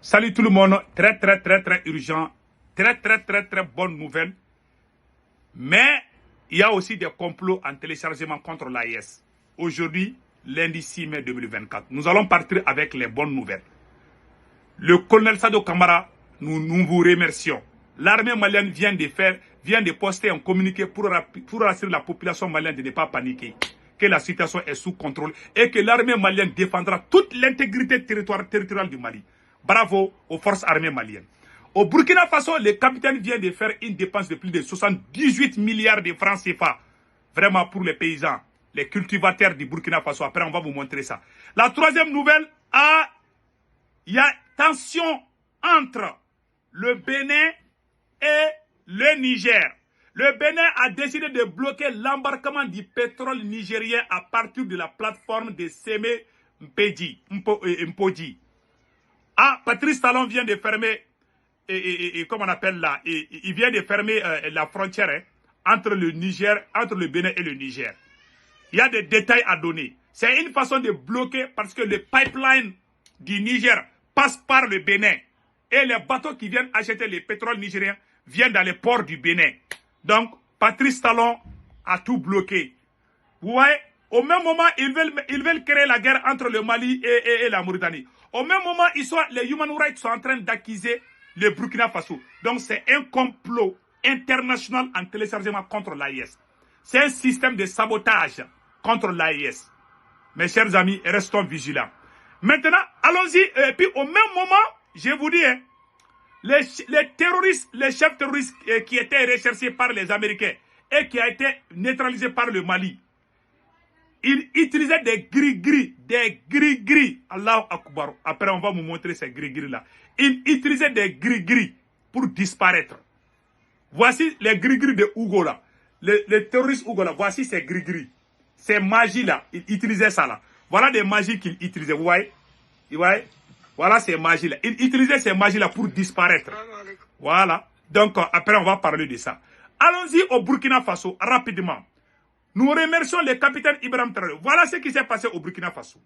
Salut tout le monde, très urgent, très bonne nouvelle. Mais il y a aussi des complots en téléchargement contre l'AIS. Aujourd'hui, lundi 6 mai 2024, nous allons partir avec les bonnes nouvelles. Le colonel Sado Kamara, nous vous remercions. L'armée malienne vient de poster un communiqué pour rassurer la population malienne de ne pas paniquer, que la situation est sous contrôle et que l'armée malienne défendra toute l'intégrité territoriale du Mali. Bravo aux forces armées maliennes. Au Burkina Faso, le capitaine vient de faire une dépense de plus de 78 milliards de francs CFA. Vraiment pour les paysans, les cultivateurs du Burkina Faso. Après, on va vous montrer ça. La troisième nouvelle, il y a tension entre le Bénin et le Niger. Le Bénin a décidé de bloquer l'embarquement du pétrole nigérien à partir de la plateforme de Sémé Mpodji. Patrice Talon vient de fermer, comment on appelle là, il vient de fermer la frontière entre le Bénin et le Niger. Il y a des détails à donner. C'est une façon de bloquer parce que le pipeline du Niger passe par le Bénin. Et les bateaux qui viennent acheter le pétrole nigérien viennent dans les ports du Bénin. Donc, Patrice Talon a tout bloqué. Vous voyez, au même moment, ils veulent créer la guerre entre le Mali et la Mauritanie. Au même moment, les Human Rights sont en train d'accuser le Burkina Faso. Donc, c'est un complot international en téléchargement contre l'AIS. C'est un système de sabotage contre l'AIS. Mes chers amis, restons vigilants. Maintenant, allons-y. Et puis, au même moment, je vous dis, les terroristes, les chefs terroristes qui étaient recherchés par les Américains et qui a été neutralisés par le Mali, ils utilisaient des gris-gris. Allahu Akbar. Après, on va vous montrer ces gris-gris là. Ils utilisaient des gris-gris pour disparaître. Voici les gris-gris de Hugo là. Les terroristes Hugo là. Voici ces gris-gris. Ces magies là. Ils utilisaient ça là. Voilà des magies qu'ils utilisaient. Vous voyez? Voilà ces magies là. Ils utilisaient ces magies là pour disparaître. Voilà. Donc, après, on va parler de ça. Allons-y au Burkina Faso rapidement. Nous remercions le capitaine Ibrahim Traoré. Voilà ce qui s'est passé au Burkina Faso.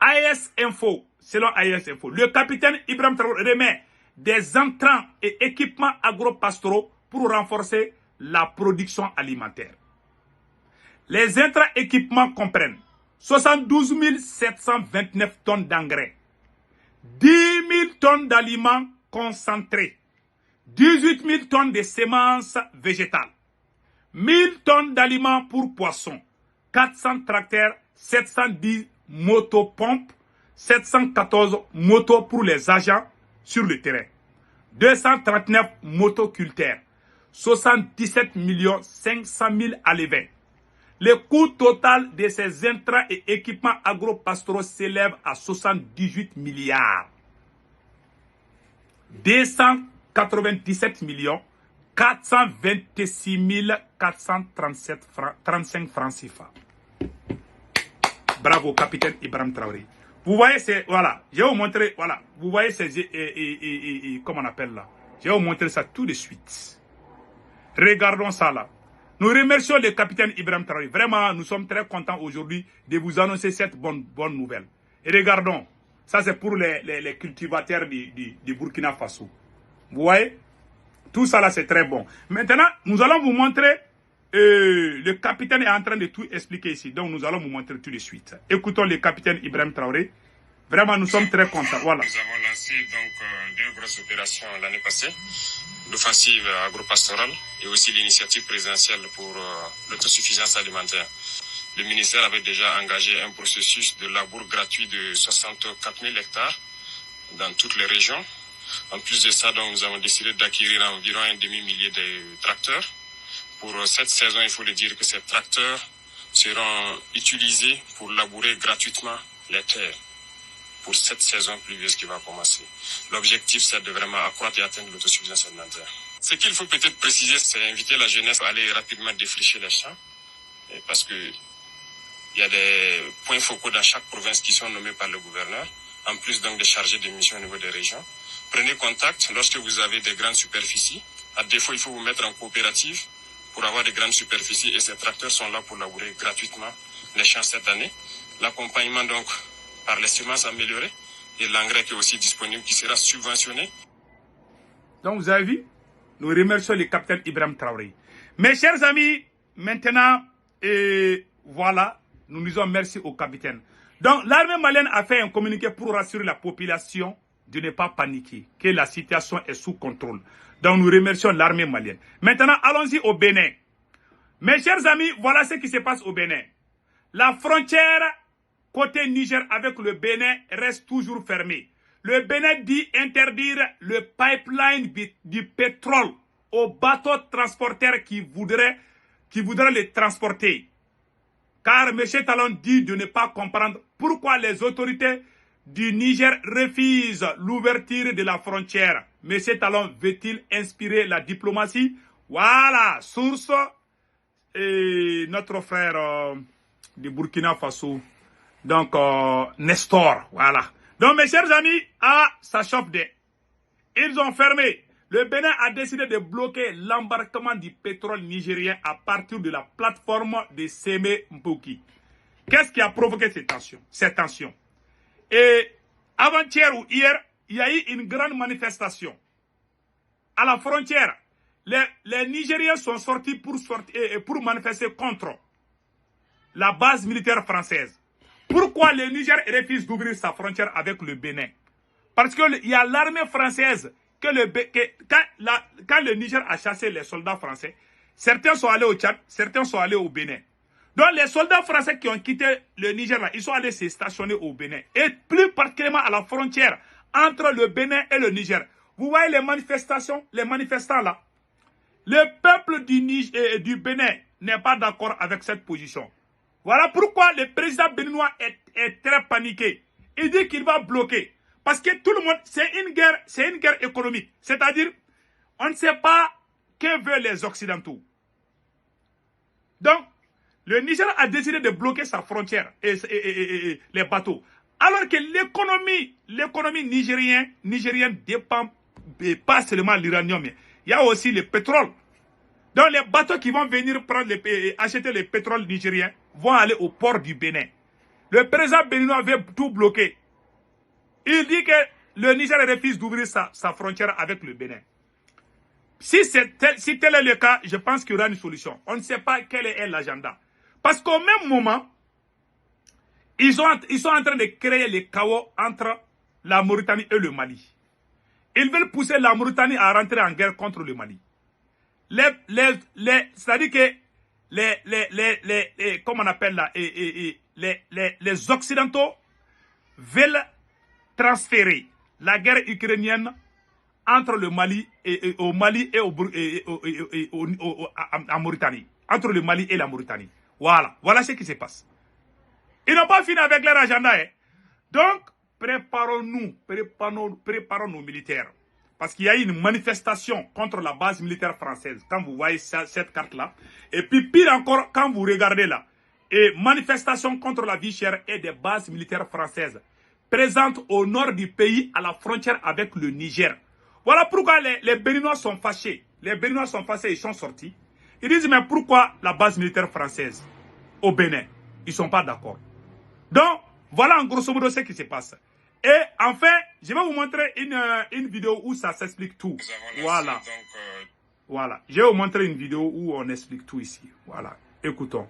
AES Info, selon AES Info, le capitaine Ibrahim Traoré remet des entrants et équipements agro-pastoraux pour renforcer la production alimentaire. Les intrants équipements comprennent 72 729 tonnes d'engrais, 10 000 tonnes d'aliments concentrés, 18 000 tonnes de semences végétales, 1000 tonnes d'aliments pour poissons, 400 tracteurs, 710 motopompes, 714 motos pour les agents sur le terrain, 239 motoculteurs, 77 500 000 alevins. Le coût total de ces intrants et équipements agro-pastoraux s'élève à 78 milliards. 297 426 435 francs CFA. Bravo, capitaine Ibrahim Traoré. Vous voyez, voilà, je vais vous montrer, voilà, vous voyez comment on appelle là. Je vais vous montrer ça tout de suite. Regardons ça là. Nous remercions le capitaine Ibrahim Traoré. Vraiment, nous sommes très contents aujourd'hui de vous annoncer cette bonne nouvelle. Et regardons, ça c'est pour les cultivateurs du Burkina Faso. Vous voyez? Tout ça là, c'est très bon. Maintenant, nous allons vous montrer, le capitaine est en train de tout expliquer ici. Donc, nous allons vous montrer tout de suite. Écoutons le capitaine Ibrahim Traoré. Vraiment, nous sommes très contents. Voilà. Nous avons lancé donc deux grosses opérations l'année passée. L'offensive agro-pastorale et aussi l'initiative présidentielle pour l'autosuffisance alimentaire. Le ministère avait déjà engagé un processus de labour gratuit de 64 000 hectares dans toutes les régions. En plus de ça, donc, nous avons décidé d'acquérir environ un demi-millier de tracteurs. Pour cette saison, il faut le dire que ces tracteurs seront utilisés pour labourer gratuitement les terres pour cette saison pluvieuse qui va commencer. L'objectif, c'est de vraiment accroître et atteindre l'autosuffisance alimentaire. Ce qu'il faut peut-être préciser, c'est inviter la jeunesse à aller rapidement défricher les champs, parce que il y a des points focaux dans chaque province qui sont nommés par le gouverneur, en plus donc des chargés de mission au niveau des régions. Prenez contact lorsque vous avez des grandes superficies. À défaut, il faut vous mettre en coopérative pour avoir des grandes superficies et ces tracteurs sont là pour labourer gratuitement les champs cette année. L'accompagnement donc par les semences améliorées et l'engrais qui est aussi disponible, qui sera subventionné. Donc vous avez vu, nous remercions le capitaine Ibrahim Traoré. Mes chers amis, maintenant, voilà, nous disons merci au capitaine. Donc l'armée malienne a fait un communiqué pour rassurer la population de ne pas paniquer, que la situation est sous contrôle. Donc nous remercions l'armée malienne. Maintenant, allons-y au Bénin. Mes chers amis, voilà ce qui se passe au Bénin. La frontière côté Niger avec le Bénin reste toujours fermée. Le Bénin dit interdire le pipeline du pétrole aux bateaux transporteurs qui voudraient les transporter. Car M. Talon dit de ne pas comprendre pourquoi les autorités du Niger refusent l'ouverture de la frontière. M. Talon veut-il inspirer la diplomatie? Voilà, source et notre frère du Burkina Faso, donc Nestor, voilà. Donc mes chers amis, ça chauffe des. Ils ont fermé. Le Bénin a décidé de bloquer l'embarquement du pétrole nigérien à partir de la plateforme de Sémé Mbouki. Qu'est-ce qui a provoqué ces tensions? Et avant-hier ou hier, il y a eu une grande manifestation. À la frontière, les Nigériens sont sortis pour manifester contre la base militaire française. Pourquoi le Niger refuse d'ouvrir sa frontière avec le Bénin? Parce qu'il y a l'armée française, quand le Niger a chassé les soldats français, certains sont allés au Tchad, certains sont allés au Bénin. Donc les soldats français qui ont quitté le Niger, là, ils sont allés se stationner au Bénin. Et plus particulièrement à la frontière entre le Bénin et le Niger. Vous voyez les manifestants là. Le peuple du Bénin n'est pas d'accord avec cette position. Voilà pourquoi le président béninois est très paniqué. Il dit qu'il va bloquer. Parce que tout le monde, c'est une guerre économique. C'est-à-dire, on ne sait pas que veulent les Occidentaux. Donc, le Niger a décidé de bloquer sa frontière et les bateaux. Alors que l'économie nigérienne dépend pas seulement de l'uranium, mais il y a aussi le pétrole. Donc les bateaux qui vont venir acheter le pétrole nigérien vont aller au port du Bénin. Le président béninois veut tout bloquer. Il dit que le Niger refuse d'ouvrir sa frontière avec le Bénin. Si tel est le cas, je pense qu'il y aura une solution. On ne sait pas quel est l'agenda. Parce qu'au même moment, ils sont en train de créer le chaos entre la Mauritanie et le Mali. Ils veulent pousser la Mauritanie à rentrer en guerre contre le Mali. C'est-à-dire que comment on appelle là, les Occidentaux veulent transférer la guerre ukrainienne entre le Mali et au Mali et en Mauritanie. Entre le Mali et la Mauritanie. Voilà ce qui se passe. Ils n'ont pas fini avec leur agenda. Hein. Donc, préparons nos militaires. Parce qu'il y a eu une manifestation contre la base militaire française. Quand vous voyez cette carte-là. Et puis, pire encore, quand vous regardez là. Et manifestation contre la vie chère et des bases militaires françaises. Présentes au nord du pays, à la frontière avec le Niger. Voilà pourquoi les Béninois sont fâchés. Les Béninois sont fâchés, ils sont sortis. Ils disent, mais pourquoi la base militaire française au Bénin? Ils ne sont pas d'accord. Donc, voilà en grosso modo ce qui se passe. Et enfin, je vais vous montrer une vidéo où ça s'explique tout. Voilà. Voilà. Je vais vous montrer une vidéo où on explique tout ici. Voilà. Écoutons.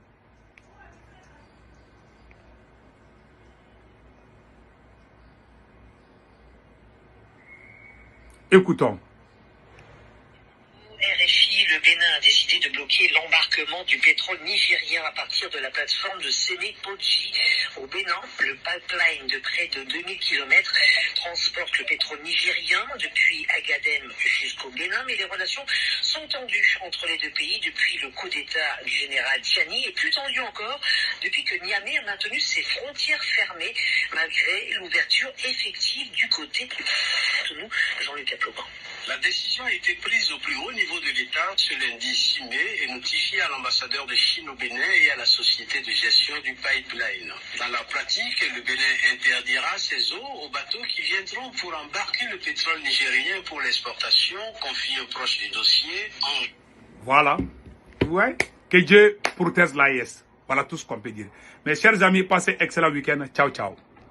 Écoutons. RFI, le Bénin a décidé de bloquer l'embarquement du pétrole nigérien à partir de la plateforme de Séné-Podji au Bénin. Le pipeline de près de 2000 km transporte le pétrole nigérien depuis Agadem jusqu'au Bénin, mais les relations sont tendues entre les deux pays depuis le coup d'État du général Tiani et plus tendues encore depuis que Niamey a maintenu ses frontières fermées malgré l'ouverture effective du côté de nous, Jean-Luc Aploban. La décision a été prise au plus haut niveau de l'État ce lundi 6 mai et notifiée à l'ambassadeur de Chine au Bénin et à la société de gestion du pipeline. Dans la pratique, le Bénin interdira ses eaux aux bateaux qui viendront pour embarquer le pétrole nigérien pour l'exportation, confie un proche du dossier. Voilà. Ouais. Que Dieu protège l'AES. Voilà tout ce qu'on peut dire. Mes chers amis, passez un excellent week-end. Ciao, ciao.